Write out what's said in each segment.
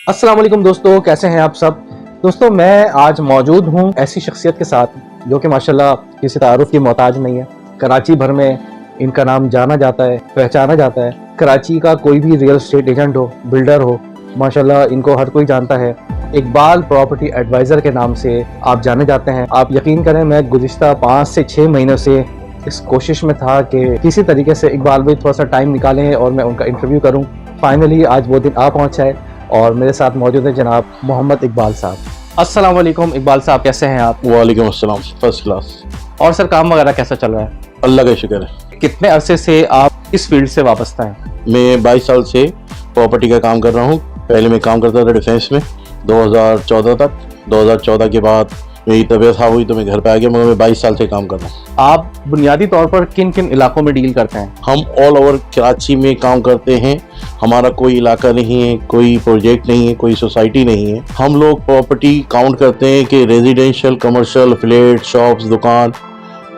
अस्सलाम वालेकुम दोस्तों, कैसे हैं आप सब। दोस्तों मैं आज मौजूद हूं ऐसी शख्सियत के साथ जो कि माशाल्लाह किसी तारुफ की मोहताज नहीं है। कराची भर में इनका नाम जाना जाता है, पहचाना जाता है। कराची का कोई भी रियल एस्टेट एजेंट हो, बिल्डर हो, माशाल्लाह इनको हर कोई जानता है। इकबाल प्रॉपर्टी एडवाइज़र के नाम से आप जाने जाते हैं। आप यकीन करें, मैं गुज़िश्ता 5 से 6 महीनों से इस कोशिश में था कि किसी तरीके से इकबाल भाई थोड़ा सा टाइम निकालें और मैं उनका इंटरव्यू करूं। फाइनली आज वो दिन आ पहुंचा है और मेरे साथ मौजूद है जनाब मोहम्मद इकबाल साहब। अस्सलाम वालेकुम इकबाल साहब, कैसे हैं आप? वालेकुम अस्सलाम, फर्स्ट क्लास। और सर काम वगैरह कैसा चल रहा है? अल्लाह का शुक्र है। कितने अरसे से आप इस फील्ड से वाबस्ता हैं? मैं 22 साल से प्रॉपर्टी का काम कर रहा हूँ। पहले मैं काम करता था डिफेंस में 2014 तक। 2014 के बाद मेरी तबीयत खराब हुई तो मैं घर पे आ गया, मगर मैं 22 साल से काम कर रहा हूँ। आप बुनियादी तौर पर किन किन इलाकों में डील करते हैं? हम ऑल ओवर कराची में काम करते हैं। हमारा कोई इलाका नहीं है, कोई प्रोजेक्ट नहीं है, कोई सोसाइटी नहीं है। हम लोग प्रॉपर्टी काउंट करते हैं कि रेजिडेंशियल, कमर्शियल, फ्लैट, शॉप्स, दुकान,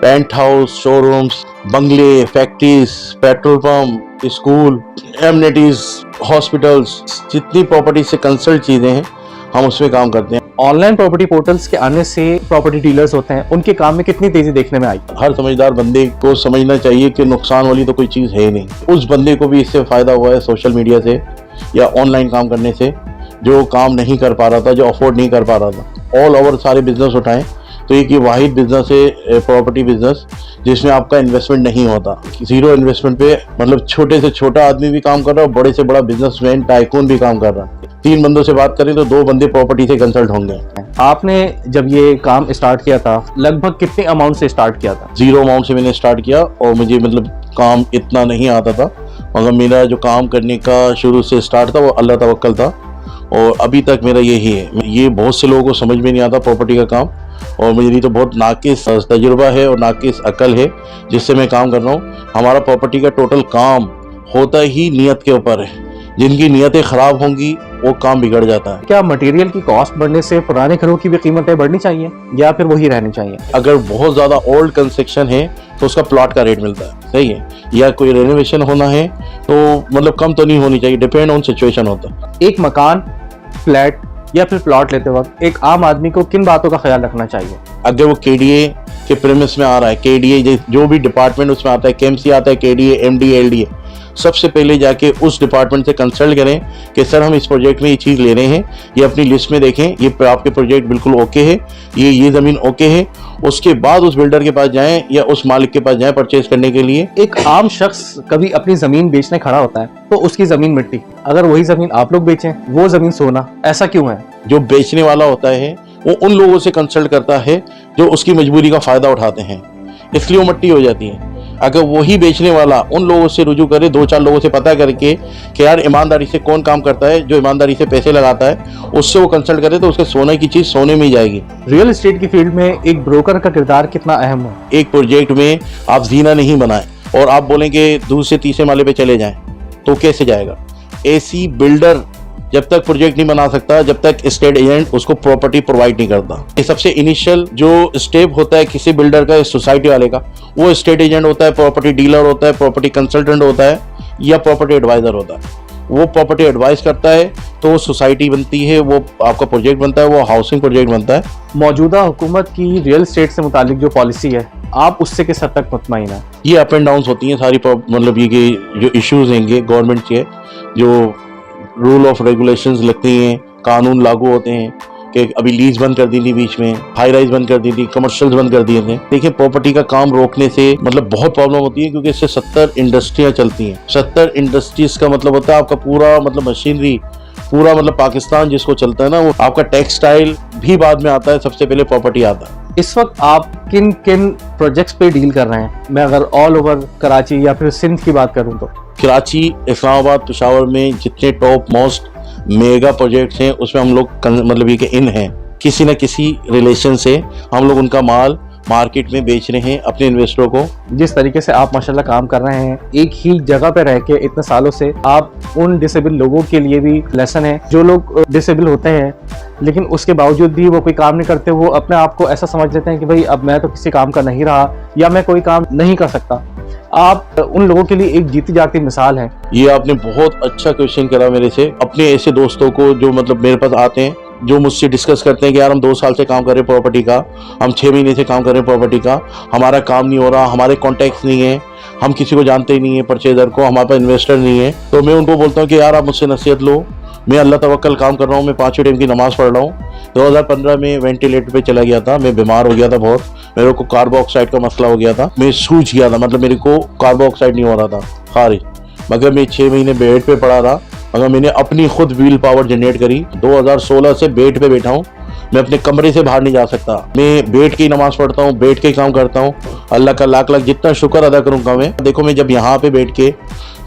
पेंट हाउस, शोरूम्स, बंगले, factories, petrol pump, school, amenities, hospitals, जितनी प्रॉपर्टी से कंसल्ट चीज़ें हैं हम उसमें काम करते हैं। ऑनलाइन प्रॉपर्टी पोर्टल्स के आने से प्रॉपर्टी डीलर्स होते हैं, उनके काम में कितनी तेजी देखने में आई? हर समझदार बंदे को समझना चाहिए कि नुकसान वाली तो कोई चीज़ है ही नहीं। उस बंदे को भी इससे फ़ायदा हुआ है सोशल मीडिया से या ऑनलाइन काम करने से, जो काम नहीं कर पा रहा था, जो अफोर्ड नहीं कर पा रहा था। ऑल ओवर सारे बिजनेस उठाएं तो एक ये वाहिद बिजनेस है प्रॉपर्टी बिजनेस जिसमें आपका इन्वेस्टमेंट नहीं होता। जीरो इन्वेस्टमेंट पे मतलब छोटे से छोटा आदमी भी काम कर रहा है, बड़े से बड़ा बिजनेसमैन, टाइकून भी काम कर रहा है। 3 बंदों से बात करें तो 2 बंदे प्रॉपर्टी से कंसल्ट होंगे। आपने जब ये काम स्टार्ट किया था लगभग कितने अमाउंट से स्टार्ट किया था? 0 अमाउंट से मैंने स्टार्ट किया और मुझे मतलब काम इतना नहीं आता था, मगर मेरा जो काम करने का शुरू से स्टार्ट था वो अल्लाह तवक्कल था और अभी तक मेरा यही है। ये बहुत से लोगों को समझ में नहीं आता प्रॉपर्टी का काम, और मेरी तो बहुत नाकिस तजुर्बा है और नाकिस अकल है जिससे मैं काम कर रहा हूँ। हमारा प्रॉपर्टी का टोटल काम होता ही नियत के ऊपर है। जिनकी नियतें ख़राब होंगी वो काम बिगड़ जाता है। क्या मटेरियल की कॉस्ट बढ़ने से पुराने घरों की भी कीमतें बढ़नी चाहिए या फिर वही रहनी चाहिए? अगर बहुत ज़्यादा ओल्ड कंस्ट्रक्शन है तो उसका प्लॉट का रेट मिलता है, सही है, या कोई रेनोवेशन होना है तो मतलब कम तो नहीं होनी चाहिए, डिपेंड ऑन सिचुएशन होता है। एक मकान, फ्लैट या फिर प्लॉट लेते वक्त एक आम आदमी को किन बातों का ख्याल रखना चाहिए? अगर वो केडीए के प्रेमिस में आ रहा है, केडीए जो भी डिपार्टमेंट उसमें आता है, केएमसी आता है, केडीए, एमडीए, एलडीए, सबसे पहले जाके उस डिपार्टमेंट से कंसल्ट करें कि सर हम इस प्रोजेक्ट में ये चीज़ ले रहे हैं, ये अपनी लिस्ट में देखें, ये आपके प्रोजेक्ट बिल्कुल ओके है, ये ज़मीन ओके है। उसके बाद उस बिल्डर के पास जाएं या उस मालिक के पास जाएं परचेज करने के लिए। एक आम शख्स कभी अपनी ज़मीन बेचने खड़ा होता है तो उसकी ज़मीन मिट्टी, अगर वही ज़मीन आप लोग बेचें वो ज़मीन सोना, ऐसा क्यों है? जो बेचने वाला होता है वो उन लोगों से कंसल्ट करता है जो उसकी मजबूरी का फ़ायदा उठाते हैं, इसलिए वो मिट्टी हो जाती है। अगर वही बेचने वाला उन लोगों से रुजू करे, 2-4 लोगों से पता करके कि यार ईमानदारी से कौन काम करता है, जो ईमानदारी से पैसे लगाता है, उससे वो कंसल्ट करे तो उसके सोने की चीज़ सोने में ही जाएगी। रियल एस्टेट की फील्ड में एक ब्रोकर का किरदार कितना अहम है? एक प्रोजेक्ट में आप जीना नहीं बनाएं और आप बोलें कि दूसरे तीसरे माले पे चले जाएं तो कैसे जाएगा? ऐसी बिल्डर जब तक प्रोजेक्ट नहीं बना सकता, जब तक एस्टेट एजेंट उसको प्रॉपर्टी प्रोवाइड नहीं करता। ये सबसे इनिशियल जो स्टेप होता है किसी बिल्डर का, सोसाइटी वाले का, वो एस्टेट एजेंट होता है, प्रॉपर्टी डीलर होता है, प्रॉपर्टी कंसल्टेंट होता है या प्रॉपर्टी एडवाइजर होता है। वो प्रॉपर्टी एडवाइस करता है तो वो सोसाइटी बनती है, वो आपका प्रोजेक्ट बनता है, वो हाउसिंग प्रोजेक्ट बनता है। मौजूदा हुकूमत की रियल एस्टेट से मुतालिक जो पॉलिसी है, आप उससे किस हद तक मुतमईन है? ये अप एंड डाउन होती हैं सारी, मतलब ये कि जो इश्यूज होंगे गवर्नमेंट के, जो रूल ऑफ रेगुलेशंस लगती हैं, कानून लागू होते हैं कि अभी लीज बंद कर दी थी बीच में, हाई राइज बंद कर दी थी, कमर्शियल्स बंद कर दिए थे। देखिए प्रॉपर्टी का काम रोकने से मतलब बहुत प्रॉब्लम होती है क्योंकि इससे 70 इंडस्ट्रियाँ चलती हैं। 70 इंडस्ट्रीज का मतलब होता है आपका पूरा मतलब मशीनरी, पूरा मतलब पाकिस्तान जिसको चलता है ना, वो आपका टेक्सटाइल भी बाद में आता है, सबसे पहले प्रॉपर्टी आता है। इस वक्त आप किन किन प्रोजेक्ट्स पे डील कर रहे हैं? मैं अगर ऑल ओवर कराची या फिर सिंध की बात करूं तो कराची, इस्लामाबाद, पेशावर में जितने टॉप मोस्ट मेगा प्रोजेक्ट्स हैं उसमें हम लोग मतलब ये कि इन हैं, किसी न किसी रिलेशन से हम लोग उनका माल मार्केट में बेच रहे हैं अपने इन्वेस्टरों को। जिस तरीके से आप माशाल्लाह काम कर रहे हैं, एक ही जगह पे रह के इतने सालों से, आप उन डिसेबल लोगों के लिए भी लेसन है जो लोग डिसेबल होते हैं लेकिन उसके बावजूद भी वो कोई काम नहीं करते। वो अपने आप को ऐसा समझ लेते हैं कि भाई अब मैं तो किसी काम का नहीं रहा या मैं कोई काम नहीं कर सकता। आप उन लोगों के लिए एक जीती जागती मिसाल है। ये आपने बहुत अच्छा क्वेश्चन करा मेरे से। अपने ऐसे दोस्तों को जो मतलब मेरे पास आते हैं, जो मुझसे डिस्कस करते हैं कि यार हम 2 साल से काम कर रहे हैं प्रॉपर्टी का, हम 6 महीने से काम कर रहे हैं प्रॉपर्टी का, हमारा काम नहीं हो रहा, हमारे कॉन्टैक्ट्स नहीं है, हम किसी को जानते ही नहीं है परचेजर को, हमारे पास इन्वेस्टर नहीं है। तो मैं उनको बोलता हूँ कि यार आप मुझसे नसीहत लो, मैं अल्लाह तवक्कल काम कर रहा हूँ, मैं 5 टाइम की नमाज़ पढ़ रहा हूँ। 2015 में वेंटिलेटर पे चला गया था, मैं बीमार हो गया था बहुत, मेरे को कार्बन ऑक्साइड का मसला हो गया था, मैं सूझ गया था, मतलब मेरे को कार्बन ऑक्साइड नहीं हो रहा था खारिज, मगर मैं 6 महीने बेड पे पड़ा था। मगर मैंने अपनी खुद व्हील पावर जनरेट करी। 2016 से बेड पे बैठा हूँ, मैं अपने कमरे से बाहर नहीं जा सकता, मैं बैठ के ही नमाज पढ़ता हूँ, बैठ के ही काम करता हूँ। अल्लाह का लाख लाख जितना शुक्र अदा करूँगा मैं। देखो मैं जब यहाँ पे बैठ के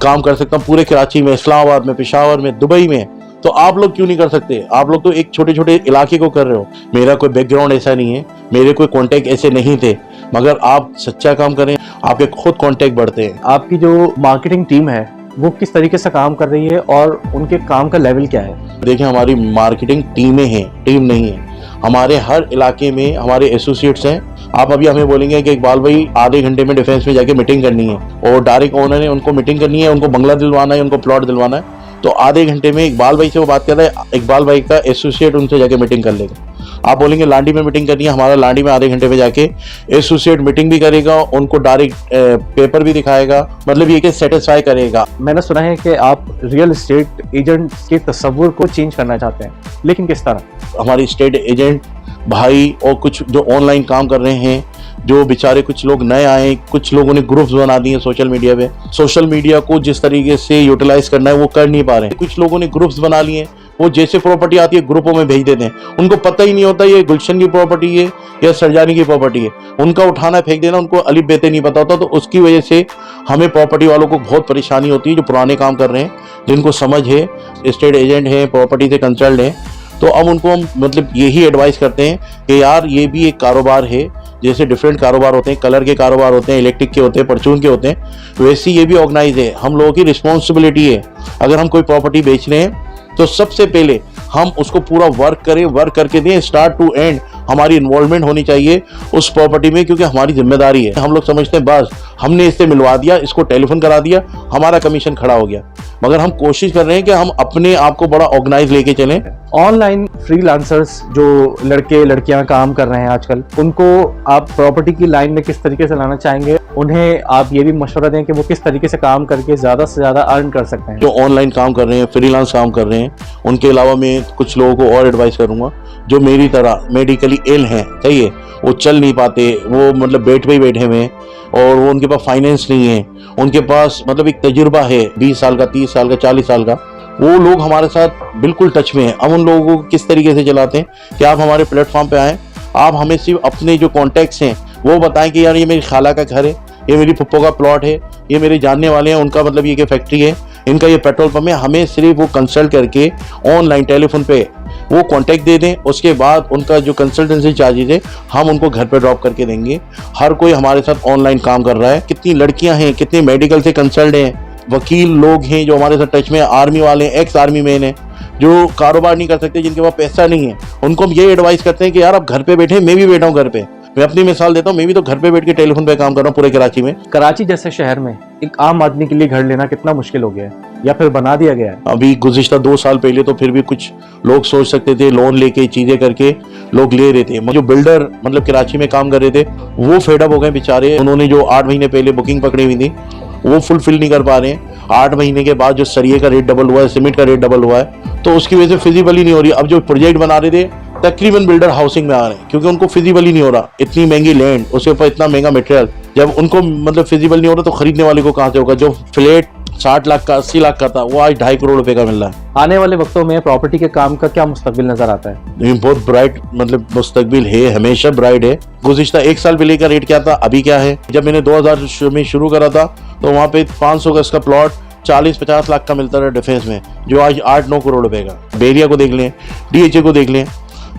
काम कर सकता हूँ पूरे कराची में, इस्लामाबाद में, पेशावर में, दुबई में, तो आप लोग क्यों नहीं कर सकते? आप लोग तो एक छोटे छोटे इलाके को कर रहे हो। मेरा कोई बैकग्राउंड ऐसा नहीं है, मेरे कोई कॉन्टैक्ट ऐसे नहीं थे, मगर आप सच्चा काम करें, आपके खुद कॉन्टैक्ट बढ़ते हैं। आपकी जो मार्केटिंग टीम है वो किस तरीके से काम कर रही है और उनके काम का लेवल क्या है? देखिए हमारी मार्केटिंग टीमें हैं, टीम नहीं है। हमारे हर इलाके में हमारे एसोसिएट्स हैं। आप अभी हमें बोलेंगे कि इकबाल भाई आधे घंटे में डिफेंस में जाके मीटिंग करनी है, और डायरेक्ट ओनर ने उनको मीटिंग करनी है, उनको बंगला दिलवाना है, उनको प्लॉट दिलवाना है, तो आधे घंटे में इकबाल भाई से वो बात करता है, इकबाल भाई का एसोसिएट उनसे जाके मीटिंग कर लेगा। आप बोलेंगे लांडी में मीटिंग करनी है, हमारा लांडी में आधे घंटे में जाके एसोसिएट मीटिंग भी करेगा, उनको डायरेक्ट पेपर भी दिखाएगा, मतलब ये कि सेटिस्फाई करेगा। मैंने सुना है कि आप रियल एस्टेट एजेंट के तस्वुर को चेंज करना चाहते हैं, लेकिन किस तरह? हमारे स्टेट एजेंट भाई और कुछ जो ऑनलाइन काम कर रहे हैं, जो बेचारे कुछ लोग नए आए, कुछ लोगों ने ग्रुप्स बना दिए सोशल मीडिया पे, सोशल मीडिया को जिस तरीके से यूटिलाइज करना है वो कर नहीं पा रहे हैं। कुछ लोगों ने ग्रुप्स बना लिए, वो जैसे प्रॉपर्टी आती है ग्रुपों में भेज देते हैं, उनको पता ही नहीं होता ये गुलशन की प्रॉपर्टी है या सरजानी की प्रॉपर्टी है, उनका उठाना फेंक देना, उनको अलिफ बेते नहीं पता होता। तो उसकी वजह से हमें प्रॉपर्टी वालों को बहुत परेशानी होती है, जो पुराने काम कर रहे हैं, जिनको समझ है, स्टेट एजेंट हैं, प्रॉपर्टी से कंसल्ट हैं। तो अब उनको हम मतलब यही एडवाइस करते हैं कि यार ये भी एक कारोबार है, जैसे डिफरेंट कारोबार होते हैं, कलर के कारोबार होते हैं, इलेक्ट्रिक के होते हैं, परचून के होते हैं, वैसे ये भी ऑर्गेनाइज है। हम लोगों की रिस्पॉन्सिबिलिटी है, अगर हम कोई प्रॉपर्टी बेच रहे हैं तो सबसे पहले हम उसको पूरा वर्क करें, वर्क करके दें, स्टार्ट टू एंड हमारी इन्वॉल्वमेंट होनी चाहिए उस प्रॉपर्टी में, क्योंकि हमारी जिम्मेदारी है। हम लोग समझते हैं बस हमने इससे मिलवा दिया, इसको टेलीफोन करा दिया, हमारा कमीशन खड़ा हो गया, मगर हम कोशिश कर रहे हैं कि हम अपने आप को बड़ा ऑर्गेनाइज लेके चलें। ऑनलाइन फ्रीलांसर्स जो लड़के लड़कियां काम कर रहे हैं आजकल, उनको आप प्रॉपर्टी की लाइन में किस तरीके से लाना चाहेंगे? उन्हें आप ये भी मशवरा दें कि वो किस तरीके से काम करके ज़्यादा से ज़्यादा अर्न कर सकते हैं। जो ऑनलाइन काम कर रहे हैं, फ्रीलांस काम कर रहे हैं, उनके अलावा मैं कुछ लोगों को और एडवाइस करूंगा जो मेरी तरह मेडिकली इल हैं, सही है, वो चल नहीं पाते, वो मतलब बेड पे ही बैठे हुए हैं, और वो उनके पास फाइनेंस नहीं है, उनके पास मतलब एक तजुर्बा है 20 साल का, 30 साल का, 40 साल का, वो लोग हमारे साथ बिल्कुल टच में हैं। हम उन लोगों को किस तरीके से चलाते हैं कि आप हमारे प्लेटफॉर्म पे आएँ, आप हमें सिर्फ अपने जो कॉन्टैक्ट्स हैं वो बताएं कि यार ये मेरी खाला का घर है, ये मेरी पप्पो का प्लॉट है, ये मेरे जानने वाले हैं, उनका मतलब ये कि फैक्ट्री है, इनका ये पेट्रोल पंप है। हमें सिर्फ वो कंसल्ट करके ऑनलाइन टेलीफोन पे वो कांटेक्ट दे दें, उसके बाद उनका जो कंसल्टेंसी चार्जेज है हम उनको घर पे ड्रॉप करके देंगे। हर कोई हमारे साथ ऑनलाइन काम कर रहा है। कितनी लड़कियां हैं, कितने मेडिकल से कंसल्ट हैं, वकील लोग हैं जो हमारे साथ टच में, आर्मी वाले हैं, एक्स आर्मी मैन हैं, जो कारोबार नहीं कर सकते, जिनके पास पैसा नहीं है, उनको हम ये एडवाइस करते हैं कि यार आप घर पे बैठे, मैं भी बैठा हूँ घर पे, मैं अपनी मिसाल देता हूँ, मैं भी तो घर पे बैठ के टेलीफोन पे काम कर रहा हूँ पूरे कराची में। कराची जैसे शहर में एक आम आदमी के लिए घर लेना कितना मुश्किल हो गया है, या फिर बना दिया गया है? अभी गुज़िश्ता 2 साल पहले तो फिर भी कुछ लोग सोच सकते थे, लोन लेके चीजें करके लोग ले रहे थे। जो बिल्डर मतलब कराची में काम कर रहे थे वो फेडअप हो गए बेचारे, उन्होंने जो 8 महीने पहले बुकिंग पकड़ी हुई थी वो फुलफिल नहीं कर पा रहे हैं। 8 महीने के बाद जो सरिये का रेट डबल हुआ है, सीमेंट का रेट डबल हुआ है, तो उसकी वजह से फिजिबल ही नहीं हो रही। अब जो प्रोजेक्ट बना रहे थे तकरीबन बिल्डर हाउसिंग में आ रहे हैं, क्योंकि उनको फिजिबल ही नहीं हो रहा। इतनी महंगी लैंड, उसके ऊपर इतना महंगा मटेरियल, जब उनको मतलब फिजिबल नहीं हो रहा तो खरीदने वाले को कहाँ से होगा? जो फ्लैट 60 लाख का, 80 लाख का था, वो आज 2.5 करोड़ रुपए का मिल रहा है। आने वाले वक्तों में प्रॉपर्टी के काम का क्या मुस्तकबिल नजर आता है? बहुत ब्राइट मतलब मुस्तकबिल है, हमेशा ब्राइट है। गुज़िश्ता 1 साल पहले का रेट क्या था, अभी क्या है? जब मैंने 2000 में शुरू करा था तो वहाँ पे 500 गज का प्लॉट 40-50 लाख का मिलता था डिफेंस में, जो आज 8-9 करोड़ रुपए का। बेरिया को देख लें, DHA को देख लें,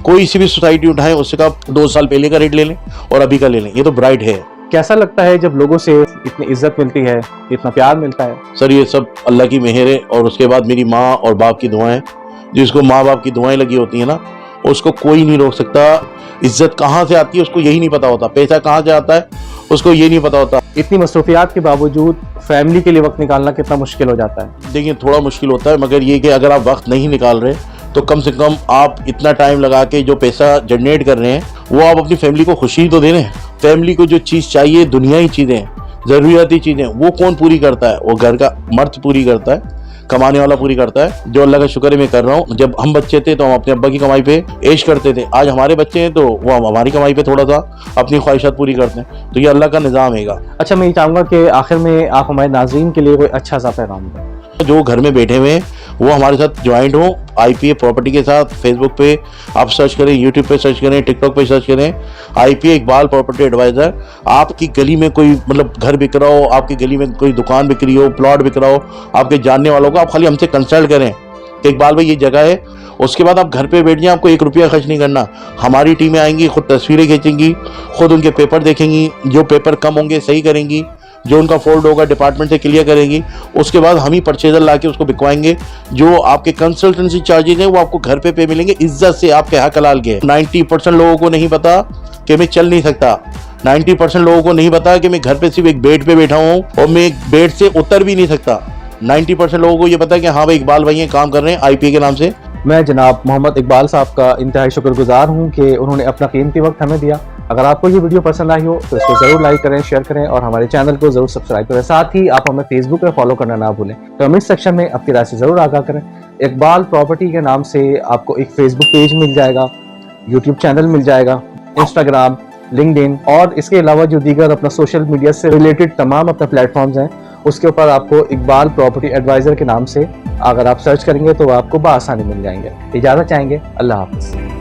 कोई सी भी सोसाइटी उठाएं, उससे का 2 साल पहले का रेट ले लें और अभी का ले लें, ये तो ब्राइट है। कैसा लगता है जब लोगों से इतनी इज्जत मिलती है, इतना प्यार मिलता है? सर ये सब अल्लाह की मेहर है, और उसके बाद मेरी माँ और बाप की दुआएं। जिसको माँ बाप की दुआएं लगी होती है ना, उसको कोई नहीं रोक सकता। इज्जत कहाँ से आती है उसको यही नहीं पता होता, पैसा कहाँ से आता है उसको ये नहीं पता होता। इतनी मसरूफियात के बावजूद फैमिली के लिए वक्त निकालना कितना मुश्किल हो जाता है? देखिए थोड़ा मुश्किल होता है, मगर ये कि अगर आप वक्त नहीं निकाल रहे तो कम से कम आप इतना टाइम लगा के जो पैसा जनरेट कर रहे हैं वो आप अपनी फैमिली को खुशी तो दे रहे हैं। फैमिली को जो चीज़ चाहिए, दुनियाई चीज़ें, ज़रूरियाती चीज़ें, वो कौन पूरी करता है? वो घर का मर्द पूरी करता है, कमाने वाला पूरी करता है। जो अल्लाह का शुक्र है मैं कर रहा हूँ। जब हम बच्चे थे तो हम अपने अब्बा की कमाई पे ऐश करते थे, आज हमारे बच्चे हैं तो वो हमारी कमाई पे थोड़ा सा अपनी ख्वाहिशात पूरी करते हैं। तो ये अल्लाह का निज़ाम हैगा। अच्छा, मैं ये चाहूँगा कि आखिर में आप हमारे नाज़रीन के लिए कोई अच्छा सा पैगाम दें। जो घर में बैठे हुए हैं वो हमारे साथ ज्वाइंट हो IPA प्रॉपर्टी के साथ। फेसबुक पे आप सर्च करें, यूट्यूब पे सर्च करें, टिकटॉक पे सर्च करें, IPA इकबाल प्रॉपर्टी एडवाइज़र। आपकी गली में कोई मतलब घर बिक रहा हो, आपकी गली में कोई दुकान बिक रही हो, प्लॉट बिक रहा हो, आपके जानने वालों को आप खाली हमसे कंसल्ट करें कि इकबाल भाई ये जगह है। उसके बाद आप घर पे बैठ जाएं, आपको 1 रुपया खर्च नहीं करना। हमारी टीमें आएंगी, खुद तस्वीरें खींचेंगी, खुद उनके पेपर देखेंगी, जो पेपर कम होंगे सही करेंगी, जो उनका फॉल्ट होगा डिपार्टमेंट से क्लियर करेंगी। उसके बाद हम ही परचेजर ला के उसको बिकवाएंगे। जो आपके कंसल्टेंसी चार्जेज हैं वो आपको घर पे मिलेंगे, इज्जत से, आपके हक हलाल के। 90% लोगों को नहीं पता कि मैं चल नहीं सकता, 90% लोगों को नहीं पता कि मैं घर पे सिर्फ एक बेड पे बैठा हूँ और मैं एक बेड से उतर भी नहीं सकता। 90% लोगों को ये पता है कि हाँ भाई इकबाल भाई हैं, काम कर रहे हैं IPA के नाम से। मैं जनाब मोहम्मद इकबाल साहब का इंतहाई शुक्रगुजार हूँ कि उन्होंने अपना कीमती वक्त हमें दिया। अगर आपको ये वीडियो पसंद आई हो तो इसको ज़रूर लाइक करें, शेयर करें और हमारे चैनल को ज़रूर सब्सक्राइब करें। साथ ही आप हमें फेसबुक पर फॉलो करना ना भूलें। कमेंट सेक्शन में अपनी राय से ज़रूर आगाह करें। इकबाल प्रॉपर्टी के नाम से आपको एक फेसबुक पेज मिल जाएगा, यूट्यूब चैनल मिल जाएगा, इंस्टाग्राम, लिंक्डइन और इसके अलावा जो दीगर अपना सोशल मीडिया से रिलेटेड तमाम अपने प्लेटफॉर्म्स हैं उसके ऊपर आपको इकबाल प्रॉपर्टी एडवाइज़र के नाम से अगर आप सर्च करेंगे तो आपको बआसानी मिल जाएंगे। इजाज़त चाहेंगे, अल्लाह हाफ़िज़।